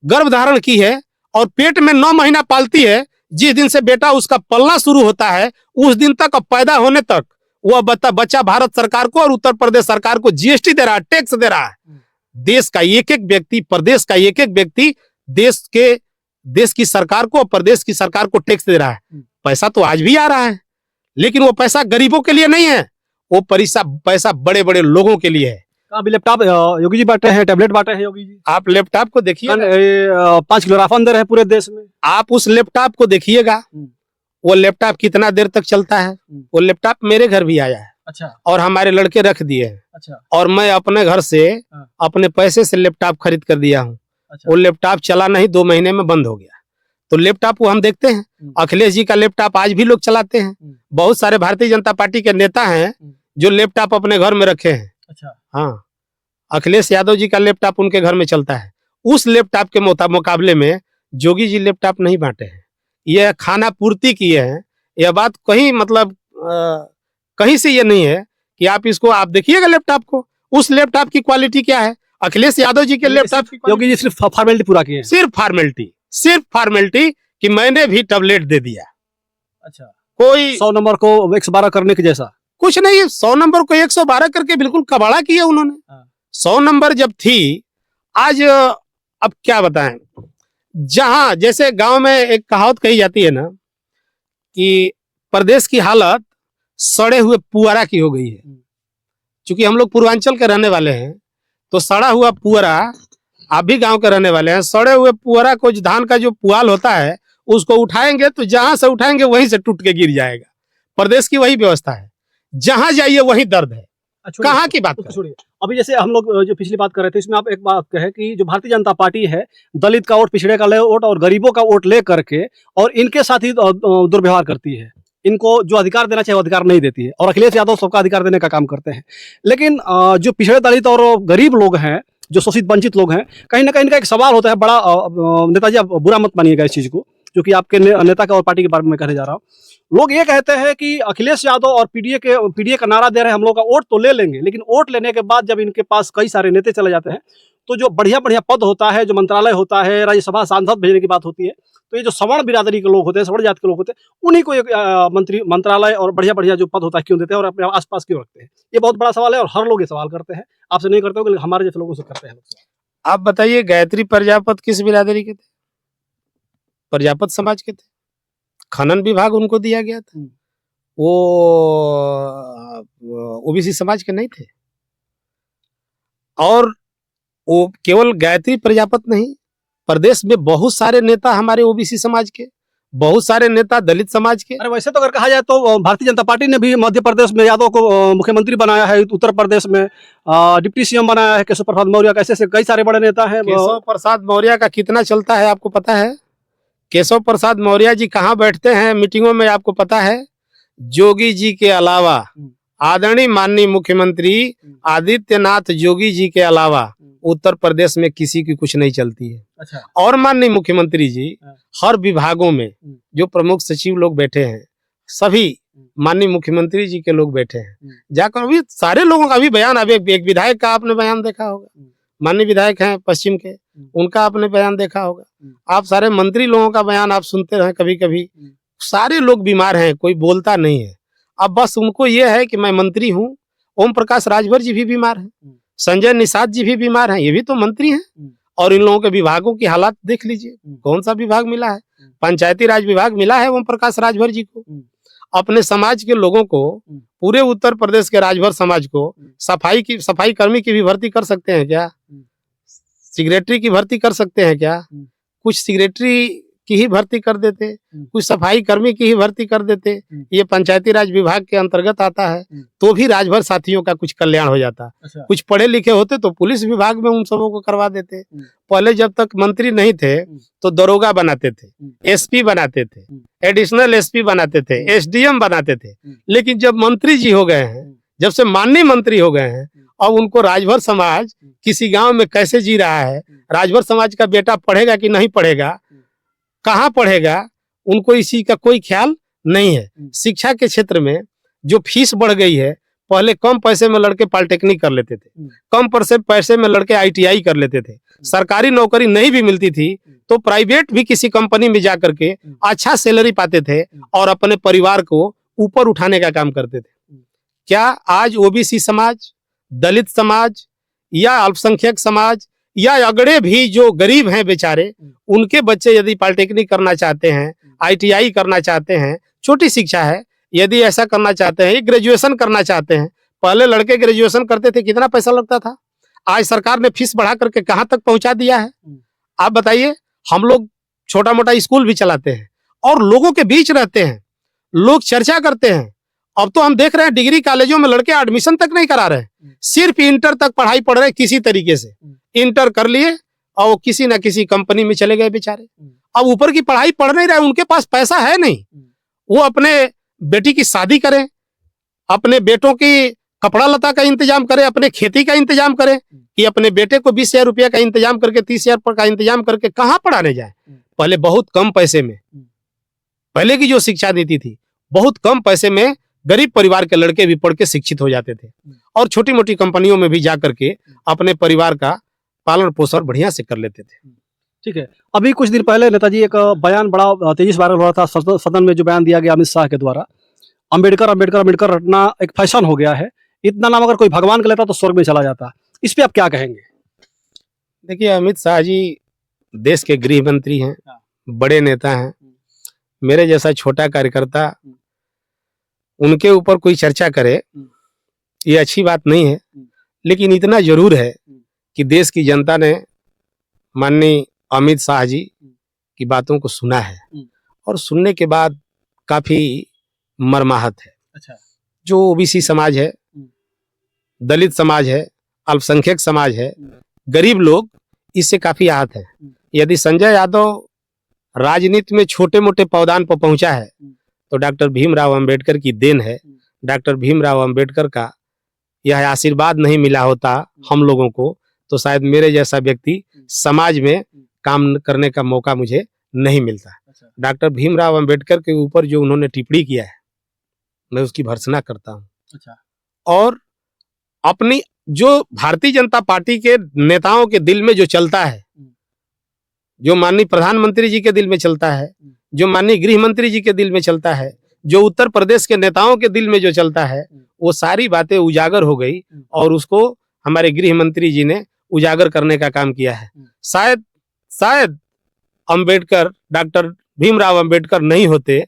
गर्भ धारण की है और पेट में 9 महीना पालती है, जिस दिन से बेटा उसका पलना शुरू होता है उस दिन तक और पैदा होने तक वह बच्चा भारत सरकार को और उत्तर प्रदेश सरकार को जीएसटी दे रहा है, टैक्स दे रहा है। देश का एक एक व्यक्ति, प्रदेश का एक एक व्यक्ति देश की सरकार को और प्रदेश की सरकार को टैक्स दे रहा है। पैसा तो आज भी आ रहा है, लेकिन वो पैसा गरीबों के लिए नहीं है, वो पैसा बड़े बड़े लोगों के लिए है। अभी लैपटॉप योगी जी बांटे हैं, टैबलेट बांटे हैं योगी जी। आप लैपटॉप को देखिए, 5 किलो राफन दे रहे हैं पूरे देश में। आप उस लैपटॉप को देखिएगा, वो लैपटॉप कितना देर तक चलता है। वो लैपटॉप मेरे घर भी आया है। अच्छा। और हमारे लड़के रख दिए हैं। अच्छा। और मैं अपने घर से अपने पैसे से लैपटॉप खरीद कर दिया हूँ। अच्छा। वो लैपटॉप चला नहीं, 2 महीने में बंद हो गया। तो लैपटॉप वो हम देखते हैं। अखिलेश जी का लैपटॉप आज भी लोग चलाते हैं। बहुत सारे भारतीय जनता पार्टी के नेता हैं जो लैपटॉप अपने घर में रखे हैं। अच्छा। हाँ, अखिलेश यादव जी का लैपटॉप उनके घर में चलता है। उस लैपटॉप के मुकाबले में योगी जी लैपटॉप नहीं बांटे हैं। यह खाना पूर्ति किए हैं। यह बात कहीं मतलब कहीं से ये नहीं है कि आप देखिएगा लैपटॉप को, उस लैपटॉप की क्वालिटी क्या है। अखिलेश यादव जी के लैपटॉप की योगी जी सिर्फ फॉर्मेलिटी पूरा किए हैं। सिर्फ फॉर्मेलिटी कि मैंने भी टैबलेट दे दिया। अच्छा। कोई 100 नंबर को 112 करने के जैसा कुछ नहीं है। 100 नंबर को 112 करके बिल्कुल कबाड़ा किया उन्होंने। 100 नंबर जब थी, आज अब क्या बताएं, जहां जैसे गांव में एक कहावत कही जाती है ना कि प्रदेश की हालत सड़े हुए पुअरा की हो गई है। क्योंकि हम लोग पूर्वांचल के रहने वाले हैं, तो सड़ा हुआ पुअरा, आप भी गांव के रहने वाले हैं, सड़े हुए पुअरा को धान का जो पुआल होता है उसको उठाएंगे तो जहां से उठाएंगे वहीं से टूट के गिर जाएगा। प्रदेश की वही व्यवस्था है, जहां जाइए वही दर्द है। कहाँ की बात छोड़िए। अभी जैसे हम लोग जो पिछली बात कर रहे थे, इसमें आप एक बात कहे कि जो भारतीय जनता पार्टी है, दलित का वोट, पिछड़े का वोट और गरीबों का वोट ले करके और इनके साथ ही दुर्व्यवहार करती है। इनको जो अधिकार देना चाहिए वो अधिकार नहीं देती है, और अखिलेश यादव सबका अधिकार देने का काम करते हैं। लेकिन जो पिछड़े, दलित और गरीब लोग हैं, जो शोषित वंचित लोग हैं, कहीं ना कहीं इनका एक सवाल होता है बड़ा। नेताजी आप बुरा मत मानिएगा इस चीज को, जो कि आपके नेता का और पार्टी के बारे में कहने जा रहा हूँ। लोग ये कहते हैं कि अखिलेश यादव और पीडीए का नारा दे रहे हैं, हम लोग का वोट तो ले लेंगे, लेकिन वोट लेने के बाद जब इनके पास कई सारे नेता चले जाते हैं तो जो बढ़िया बढ़िया पद होता है, जो मंत्रालय होता है, राज्यसभा सांसद भेजने की बात होती है, तो ये जो सवर्ण बिरादरी के लोग होते हैं, सवर्ण जाति के लोग होते हैं, उन्हीं को एक मंत्रालय और बढ़िया बढ़िया जो पद होता है क्यों देते हैं और अपने आसपास क्यों रखते हैं? ये बहुत बड़ा सवाल है और हर लोग ये सवाल करते हैं। आपसे नहीं करते हो, हमारे जैसे लोगों से करते हैं। आप बताइए, गायत्री प्रजापत किस बिरादरी के थे? प्रजापत समाज के थे। खनन विभाग उनको दिया गया था, वो ओबीसी समाज के नहीं थे। और वो केवल गायत्री प्रजापत नहीं, प्रदेश में बहुत सारे नेता हमारे ओबीसी समाज के, बहुत सारे नेता दलित समाज के। अरे वैसे तो अगर कहा जाए तो भारतीय जनता पार्टी ने भी मध्य प्रदेश में यादव को मुख्यमंत्री बनाया है, उत्तर प्रदेश में डिप्टी सीएम बनाया है केशव प्रसाद मौर्य का। ऐसे कई सारे बड़े नेता हैं। केशव प्रसाद मौर्य का कितना चलता है आपको पता है? केशव प्रसाद मौर्य जी कहाँ बैठते हैं मीटिंगों में आपको पता है? योगी जी के अलावा, आदरणीय माननीय मुख्यमंत्री आदित्यनाथ योगी जी के अलावा उत्तर प्रदेश में किसी की कुछ नहीं चलती है। अच्छा। और माननीय मुख्यमंत्री जी हर विभागों में जो प्रमुख सचिव लोग बैठे हैं, सभी माननीय मुख्यमंत्री जी के लोग बैठे हैं। जाकर अभी सारे लोगों का भी बयान, अभी एक विधायक का आपने बयान देखा होगा, माननीय विधायक हैं पश्चिम के, उनका आपने बयान देखा होगा। आप सारे मंत्री लोगों का बयान आप सुनते रहे कभी कभी। सारे लोग बीमार हैं, कोई बोलता नहीं है। अब बस उनको ये है कि मैं मंत्री हूँ। ओम प्रकाश राजभर जी भी बीमार हैं, संजय निषाद जी भी बीमार हैं, ये भी तो मंत्री हैं। और इन लोगों के विभागों की हालत देख लीजिए, कौन सा विभाग मिला है? पंचायती राज विभाग मिला है ओम प्रकाश राजभर जी को। अपने समाज के लोगों को, पूरे उत्तर प्रदेश के राजभर समाज को सफाई कर्मी की भी भर्ती कर सकते हैं क्या? सिगरेटरी की भर्ती कर सकते हैं क्या? कुछ सिगरेटरी की ही भर्ती कर देते, कुछ सफाई कर्मी की ही भर्ती कर देते। ये पंचायती राज विभाग के अंतर्गत आता है, तो भी राजभर साथियों का कुछ कल्याण हो जाता। अच्छा। कुछ पढ़े लिखे होते तो पुलिस विभाग में उन सबों को करवा देते। पहले जब तक मंत्री नहीं थे तो दरोगा बनाते थे, एसपी बनाते थे, एडिशनल एसपी बनाते थे, एसडीएम बनाते थे। लेकिन जब मंत्री जी हो गए हैं, जब से माननीय मंत्री हो गए हैं, अब उनको राजभर समाज किसी गांव में कैसे जी रहा है, राजभर समाज का बेटा पढ़ेगा कि नहीं पढ़ेगा, कहाँ पढ़ेगा, उनको इसी का कोई ख्याल नहीं है। शिक्षा के क्षेत्र में जो फीस बढ़ गई है, पहले कम पैसे में लड़के पॉलिटेक्निक कर लेते थे, कम पैसे में लड़के ITI कर लेते थे, सरकारी नौकरी नहीं भी मिलती थी तो प्राइवेट भी किसी कंपनी में जा करके अच्छा सैलरी पाते थे और अपने परिवार को ऊपर उठाने का काम करते थे। क्या आज OBC समाज, दलित समाज या अल्पसंख्यक समाज या अगड़े भी जो गरीब हैं बेचारे, उनके बच्चे यदि पॉलिटेक्निक करना चाहते हैं, ITI करना चाहते हैं, छोटी शिक्षा है, यदि ऐसा करना चाहते हैं, ग्रेजुएशन करना चाहते हैं, पहले लड़के ग्रेजुएशन करते थे कितना पैसा लगता था, आज सरकार ने फीस बढ़ा करके कहां तक पहुंचा दिया है। आप बताइए, हम लोग छोटा मोटा स्कूल भी चलाते हैं और लोगों के बीच रहते हैं, लोग चर्चा करते हैं। अब तो हम देख रहे हैं डिग्री कॉलेजों में लड़के एडमिशन तक नहीं करा रहे, सिर्फ इंटर तक पढ़ाई पढ़ रहे, किसी तरीके से इंटर कर लिए और किसी ना किसी कंपनी में चले गए बेचारे। अब ऊपर की पढ़ाई पढ़ नहीं रहे, उनके पास पैसा है नहीं, वो अपने बेटी की शादी करें, अपने बेटों की कपड़ा लता का इंतजाम करें, अपने खेती का इंतजाम करें, कि अपने बेटे को 20,000 रुपया का इंतजाम करके 30,000 का इंतजाम करके कहां पढ़ाने जाए। पहले बहुत कम पैसे में, पहले की जो शिक्षा नीति थी, बहुत कम पैसे में गरीब परिवार के लड़के भी पढ़ के शिक्षित हो जाते थे और छोटी मोटी कंपनियों में भी जा करके अपने परिवार का पालन पोषण बढ़िया से कर लेते थे। ठीक है, अभी कुछ दिन पहले नेताजी एक बयान बड़ा तेजी से वायरल हो रहा था सदन में, जो बयान दिया गया अमित शाह के द्वारा, अंबेडकर अंबेडकर अंबेडकर रटना एक फैशन हो गया है, इतना नाम अगर कोई भगवान का लेता तो स्वर्ग में चला जाता। इस पे आप क्या कहेंगे? देखिए, अमित शाह जी देश के गृह मंत्री हैं, बड़े नेता हैं, मेरे जैसा छोटा कार्यकर्ता उनके ऊपर कोई चर्चा करे ये अच्छी बात नहीं है, लेकिन इतना जरूर है कि देश की जनता ने माननीय अमित शाह जी की बातों को सुना है और सुनने के बाद काफी मर्माहत है। अच्छा। जो OBC समाज है, दलित समाज है, अल्पसंख्यक समाज है, गरीब लोग इससे काफी आहत है। यदि संजय यादव राजनीति में छोटे मोटे पौधान पर पहुंचा है तो डॉक्टर भीमराव अंबेडकर की देन है। डॉक्टर भीमराव अंबेडकर का यह आशीर्वाद नहीं मिला होता हम लोगों को तो शायद मेरे जैसा व्यक्ति समाज में काम करने का मौका मुझे नहीं मिलता। डॉक्टर भीमराव अंबेडकर के ऊपर जो उन्होंने टिप्पणी किया है, मैं उसकी भर्त्सना करता हूँ। अच्छा। और अपनी जो भारतीय जनता पार्टी के नेताओं के दिल में जो चलता है, जो माननीय प्रधानमंत्री जी के दिल में चलता है, जो माननीय गृह मंत्री जी के दिल में चलता है, जो उत्तर प्रदेश के नेताओं के दिल में जो चलता है, वो सारी बातें उजागर हो गई और उसको हमारे गृह मंत्री जी ने उजागर करने का काम किया है। शायद अंबेडकर, डॉक्टर भीमराव अंबेडकर नहीं होते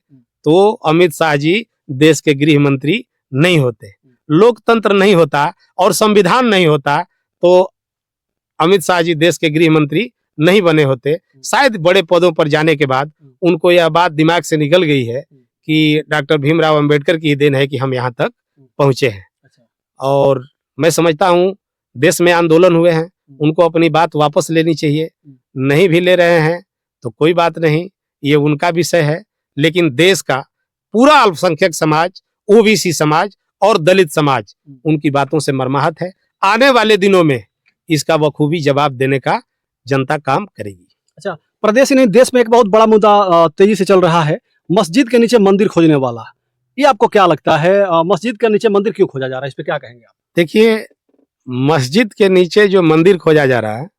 तो अमित शाह जी देश के गृह मंत्री नहीं होते, लोकतंत्र नहीं होता और संविधान नहीं होता तो अमित शाह जी देश के गृह मंत्री नहीं बने होते। शायद बड़े पदों पर जाने के बाद उनको यह बात दिमाग से निकल गई है कि डॉक्टर भीमराव अंबेडकर की देन है कि हम यहाँ तक पहुंचे हैं। और मैं समझता हूँ देश में आंदोलन हुए हैं, उनको अपनी बात वापस लेनी चाहिए। नहीं भी ले रहे हैं तो कोई बात नहीं, ये उनका विषय है, लेकिन देश का पूरा अल्पसंख्यक समाज, OBC समाज और दलित समाज उनकी बातों से मर्माहत है। आने वाले दिनों में इसका बखूबी जवाब देने का जनता काम करेगी। अच्छा, प्रदेश ही नहीं देश में एक बहुत बड़ा मुद्दा तेजी से चल रहा है, मस्जिद के नीचे मंदिर खोजने वाला। ये आपको क्या लगता है, मस्जिद के नीचे मंदिर क्यों खोजा जा रहा है, इस पे क्या कहेंगे आप? देखिए, मस्जिद के नीचे जो मंदिर खोजा जा रहा है,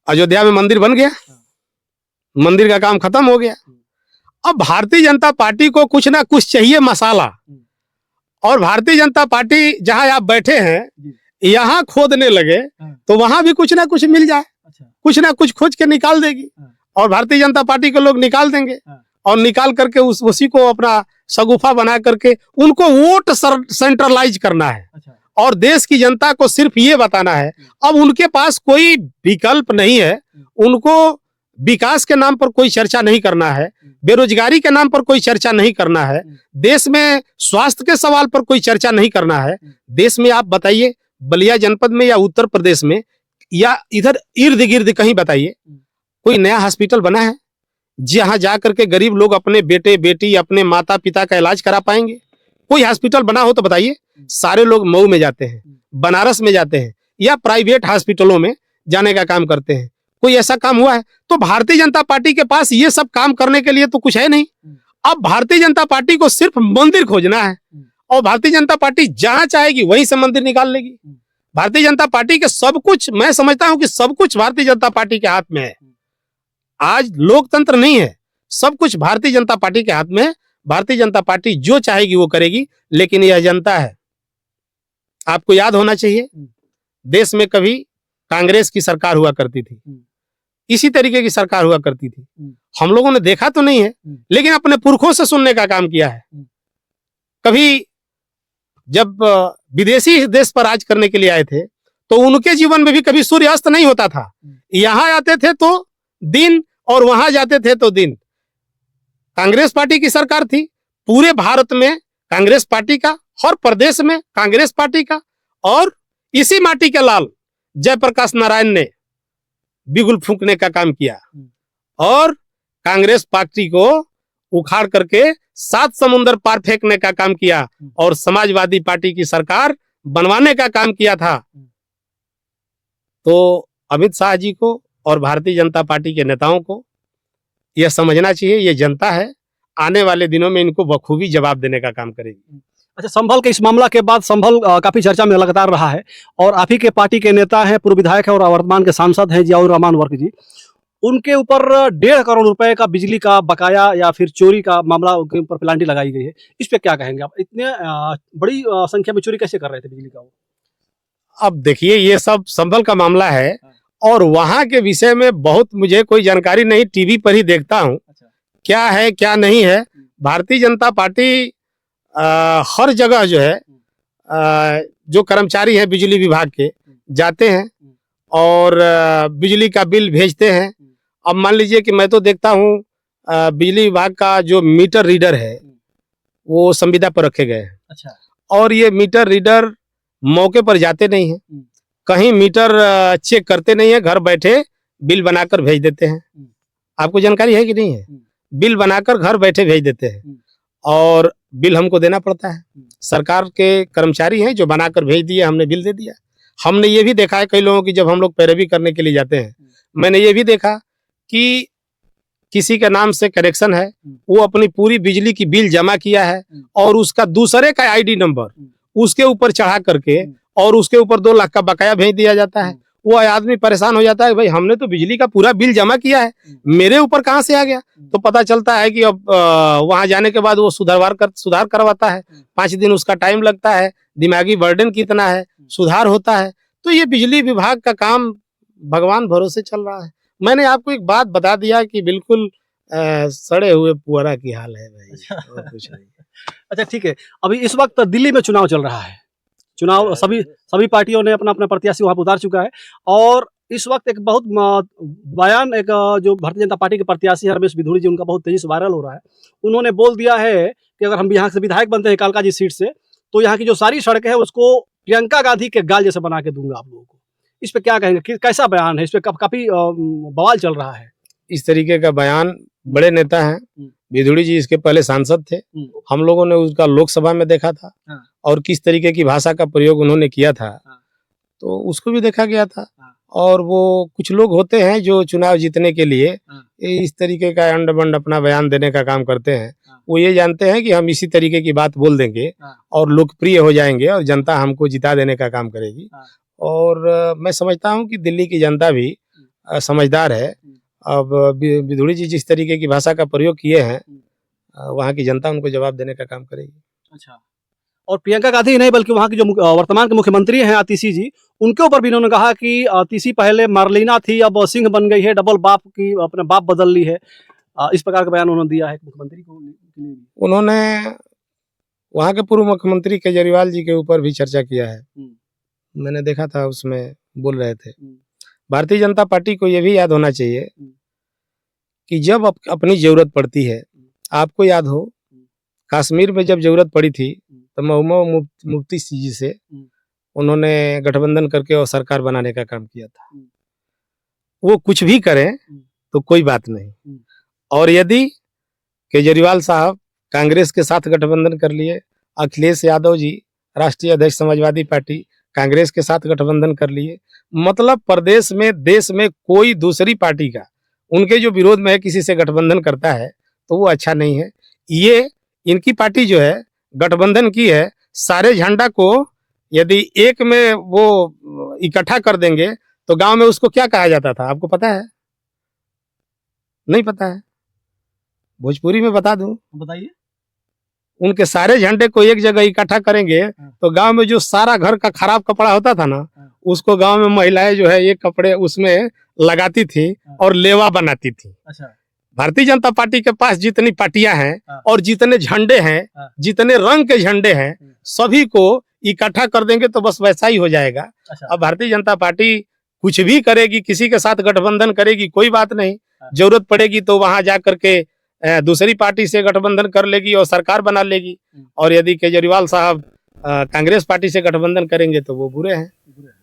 अयोध्या में मंदिर बन गया, मंदिर का काम खत्म हो गया। अब भारतीय जनता पार्टी को कुछ ना कुछ चाहिए मसाला, और भारतीय जनता पार्टी जहां आप बैठे हैं यहाँ खोदने लगे तो वहां भी कुछ ना कुछ मिल जाए। कुछ ना कुछ खोज के निकाल देगी और भारतीय जनता पार्टी के लोग निकाल देंगे और निकाल करके उसी को अपना शगुफा बना करके उनको वोट सेंट्रलाइज करना है और देश की जनता को सिर्फ ये बताना है। अब उनके पास कोई विकल्प नहीं है, उनको विकास के नाम पर कोई चर्चा नहीं करना है, बेरोजगारी के नाम पर कोई चर्चा नहीं करना है, देश में स्वास्थ्य के सवाल पर कोई चर्चा नहीं करना है। देश में आप बताइए, बलिया जनपद में या उत्तर प्रदेश में या इधर इर्द गिर्द कहीं बताइए कोई नया हॉस्पिटल बना है जहां जाकर के गरीब लोग अपने बेटे बेटी, अपने माता पिता का इलाज करा पाएंगे? कोई हॉस्पिटल बना हो तो बताइए। सारे लोग मऊ में जाते हैं, बनारस में जाते हैं या प्राइवेट हॉस्पिटलों में जाने का काम करते हैं। कोई ऐसा काम हुआ है? तो भारतीय जनता पार्टी के पास ये सब काम करने के लिए तो कुछ है नहीं। अब भारतीय जनता पार्टी को सिर्फ मंदिर खोजना है और भारतीय जनता पार्टी जहां चाहेगी वहीं से मंदिर निकाल लेगी। भारतीय जनता पार्टी के सब कुछ, मैं समझता हूं कि सब कुछ भारतीय जनता पार्टी के हाथ में है। आज लोकतंत्र नहीं है, सब कुछ भारतीय जनता पार्टी के हाथ में है। भारतीय जनता पार्टी जो चाहेगी वो करेगी, लेकिन यह जनता है। आपको याद होना चाहिए, देश में कभी कांग्रेस की सरकार हुआ करती थी, इसी तरीके की सरकार हुआ करती थी। हम लोगों ने देखा तो नहीं है, लेकिन अपने पुरखों से सुनने का काम किया है। कभी जब विदेशी इस देश पर राज करने के लिए आए थे तो उनके जीवन में भी कभी सूर्य अस्त नहीं होता था। यहां आते थे तो दिन और वहां जाते थे तो दिन। कांग्रेस पार्टी की सरकार थी, पूरे भारत में कांग्रेस पार्टी का, हर प्रदेश में कांग्रेस पार्टी का, और इसी माटी के लाल जयप्रकाश नारायण ने बिगुल फूंकने का काम किया और कांग्रेस पार्टी को उखाड़ करके 7 समुंदर पार फेंकने का काम किया और समाजवादी पार्टी की सरकार बनवाने का काम किया था। तो अमित शाह जी को और भारतीय जनता पार्टी के नेताओं को यह समझना चाहिए, ये जनता है, आने वाले दिनों में इनको बखूबी जवाब देने का काम करेगी। अच्छा, संभल के इस मामला के बाद संभल काफी चर्चा में लगातार रहा है और आप ही के पार्टी के नेता हैं, पूर्व विधायक हैं और वर्तमान के सांसद हैं जियाउर रहमान वर्क जी। उनके ऊपर 1.5 करोड़ रुपए का बिजली का बकाया या फिर चोरी का मामला उनके ऊपर प्लांटी लगाई गई है। इस पे क्या कहेंगे आप? इतने बड़ी संख्या में चोरी कैसे कर रहे थे बिजली का वो? अब देखिए, ये सब संभल का मामला है और वहां के विषय में बहुत मुझे कोई जानकारी नहीं, टीवी पर ही देखता हूँ क्या है क्या नहीं है। भारतीय जनता पार्टी हर जगह जो है जो कर्मचारी है बिजली विभाग के जाते हैं और बिजली का बिल भेजते हैं। अब मान लीजिए कि मैं तो देखता हूँ बिजली विभाग का जो मीटर रीडर है वो संविदा पर रखे गए हैं। अच्छा। और ये मीटर रीडर मौके पर जाते नहीं है, कहीं मीटर चेक करते नहीं है, घर बैठे बिल बनाकर भेज देते हैं। आपको जानकारी है कि नहीं है? बिल बनाकर घर बैठे भेज देते हैं और बिल हमको देना पड़ता है। सरकार के कर्मचारी हैं जो बनाकर भेज दिए, हमने बिल दे दिया। हमने ये भी देखा है कई लोगों की, जब हम लोग पैरवी करने के लिए जाते हैं, मैंने ये भी देखा कि किसी के नाम से कनेक्शन है, वो अपनी पूरी बिजली की बिल जमा किया है और उसका दूसरे का आईडी नंबर उसके ऊपर चढ़ा करके और उसके ऊपर 2 लाख का बकाया भेज दिया जाता है। वो आदमी परेशान हो जाता है, भाई हमने तो बिजली का पूरा बिल जमा किया है, मेरे ऊपर कहां से आ गया? तो पता चलता है कि अब वहां जाने के बाद वो सुधार करवाता है, 5 दिन उसका टाइम लगता है, दिमागी बर्डन कितना है, सुधार होता है। तो ये बिजली विभाग का काम भगवान भरोसे चल रहा है। मैंने आपको एक बात बता दिया कि बिल्कुल सड़े हुए पुअरा की हाल है भाई, और कुछ नहीं। अच्छा, ठीक है। अभी इस वक्त दिल्ली में चुनाव चल रहा है, चुनाव सभी पार्टियों ने अपना अपना प्रत्याशी वहां पर उतार चुका है और इस वक्त एक बहुत बयान एक जो भारतीय जनता पार्टी के प्रत्याशी रमेश बिधूड़ी जी, उनका बहुत तेजी से वायरल हो रहा है। उन्होंने बोल दिया है कि अगर हम यहाँ से विधायक बनते हैं कालकाजी सीट से, तो यहाँ की जो सारी सड़कें हैं उसको प्रियंका गांधी के गाल जैसे बना के दूंगा आप लोगों को। इस पे क्या कहेंगे? कैसा बयान है? इस पे काफी बवाल चल रहा है। इस तरीके का बयान बड़े नेता हैं, बिधूड़ी जी इसके पहले सांसद थे, हम लोगों ने उसका लोकसभा में देखा था और किस तरीके की भाषा का प्रयोग उन्होंने किया था तो उसको भी देखा गया था। और वो कुछ लोग होते हैं जो चुनाव जीतने के लिए इस तरीके का अंड बंड अपना बयान देने का काम करते हैं। वो ये जानते हैं कि हम इसी तरीके की बात बोल देंगे और लोकप्रिय हो जाएंगे और जनता हमको जिता देने का काम करेगी। और मैं समझता हूँ कि दिल्ली की जनता भी समझदार है। अब बिधूड़ी जी जिस तरीके की भाषा का प्रयोग किए हैं, वहाँ की जनता उनको जवाब देने का काम करेगी। अच्छा, और प्रियंका गांधी ही नहीं बल्कि वहाँ की जो वर्तमान के मुख्यमंत्री हैं आतिशी जी, उनके ऊपर भी इन्होंने कहा कि आतिशी पहले मरलीना थी, अब सिंह बन गई है, डबल बाप की अपने बाप बदल ली है। इस प्रकार का बयान उन्होंने दिया है मुख्यमंत्री को। उन्होंने वहाँ के पूर्व मुख्यमंत्री केजरीवाल जी के ऊपर भी चर्चा किया है, मैंने देखा था, उसमें बोल रहे थे। भारतीय जनता पार्टी को यह भी याद होना चाहिए कि जब अपनी जरूरत पड़ती है, आपको याद हो कश्मीर में जब जरूरत पड़ी थी तो महबूबा मुफ्ती जी से उन्होंने गठबंधन करके और सरकार बनाने का काम किया था। वो कुछ भी करें तो कोई बात नहीं, और यदि केजरीवाल साहब कांग्रेस के साथ गठबंधन कर लिए, अखिलेश यादव जी राष्ट्रीय अध्यक्ष समाजवादी पार्टी कांग्रेस के साथ गठबंधन कर लिए, मतलब प्रदेश में देश में कोई दूसरी पार्टी का उनके जो विरोध में है किसी से गठबंधन करता है तो वो अच्छा नहीं है। ये इनकी पार्टी जो है गठबंधन की है, सारे झंडा को यदि एक में वो इकट्ठा कर देंगे तो गांव में उसको क्या कहा जाता था, आपको पता है? नहीं पता है? भोजपुरी में बता दूं, बताइए। उनके सारे झंडे को एक जगह इकट्ठा करेंगे तो गांव में जो सारा घर का खराब कपड़ा होता था ना, उसको गांव में महिलाएं जो है ये कपड़े उसमें लगाती थी और लेवा बनाती थी। अच्छा। भारतीय जनता पार्टी के पास जितनी पार्टियां हैं और जितने झंडे हैं, जितने रंग के झंडे हैं, सभी को इकट्ठा कर देंगे तो बस वैसा ही हो जाएगा। अच्छा। अब भारतीय जनता पार्टी कुछ भी करेगी, किसी के साथ गठबंधन करेगी, कोई बात नहीं, जरूरत पड़ेगी तो वहां जा करके दूसरी पार्टी से गठबंधन कर लेगी और सरकार बना लेगी। और यदि केजरीवाल साहब कांग्रेस पार्टी से गठबंधन करेंगे तो वो बुरे हैं।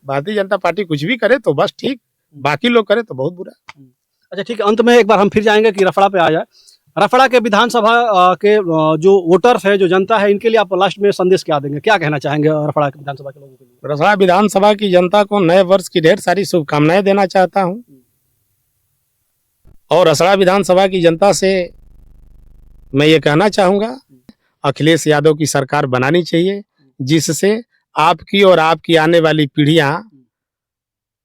भारतीय जनता पार्टी कुछ भी करे तो बस ठीक, बाकी लोग करे तो बहुत बुरा। अच्छा ठीक है, अंत में एक बार हम फिर जाएंगे कि रफड़ा पे आ जाए। रफड़ा के विधानसभा के जो वोटर्स है, जो जनता है, इनके लिए आप लास्ट में संदेश क्या देंगे, क्या कहना चाहेंगे रफड़ा के विधानसभा के लोगों के लिए? रसड़ा विधानसभा की जनता को नए वर्ष की ढेर सारी शुभकामनाएं देना चाहता हूं और रसड़ा विधानसभा की जनता से मैं ये कहना चाहूंगा, अखिलेश यादव की सरकार बनानी चाहिए जिससे आपकी और आपकी आने वाली पीढ़ियां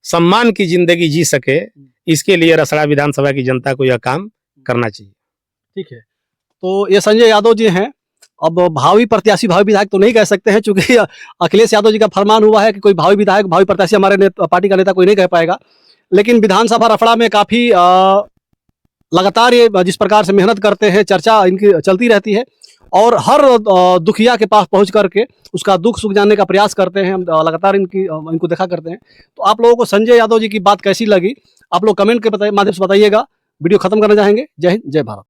सम्मान की जिंदगी जी सके। इसके लिए रसड़ा विधानसभा की जनता को यह काम करना चाहिए। ठीक है, तो ये संजय यादव जी हैं। अब भावी प्रत्याशी, भावी विधायक तो नहीं कह सकते हैं, चूंकि अखिलेश यादव जी का फरमान हुआ है कि कोई भावी विधायक, भावी प्रत्याशी हमारे पार्टी का नेता कोई नहीं कह पाएगा। लेकिन विधानसभा रफड़ा में काफी लगातार ये जिस प्रकार से मेहनत करते हैं, चर्चा इनकी चलती रहती है और हर दुखिया के पास पहुंच करके उसका दुख सुख जानने का प्रयास करते हैं। हम लगातार इनको देखा करते हैं। तो आप लोगों को संजय यादव जी की बात कैसी लगी, आप लोग कमेंट के माध्यम से बताइएगा। वीडियो खत्म करना चाहेंगे। जय हिंद, जय भारत।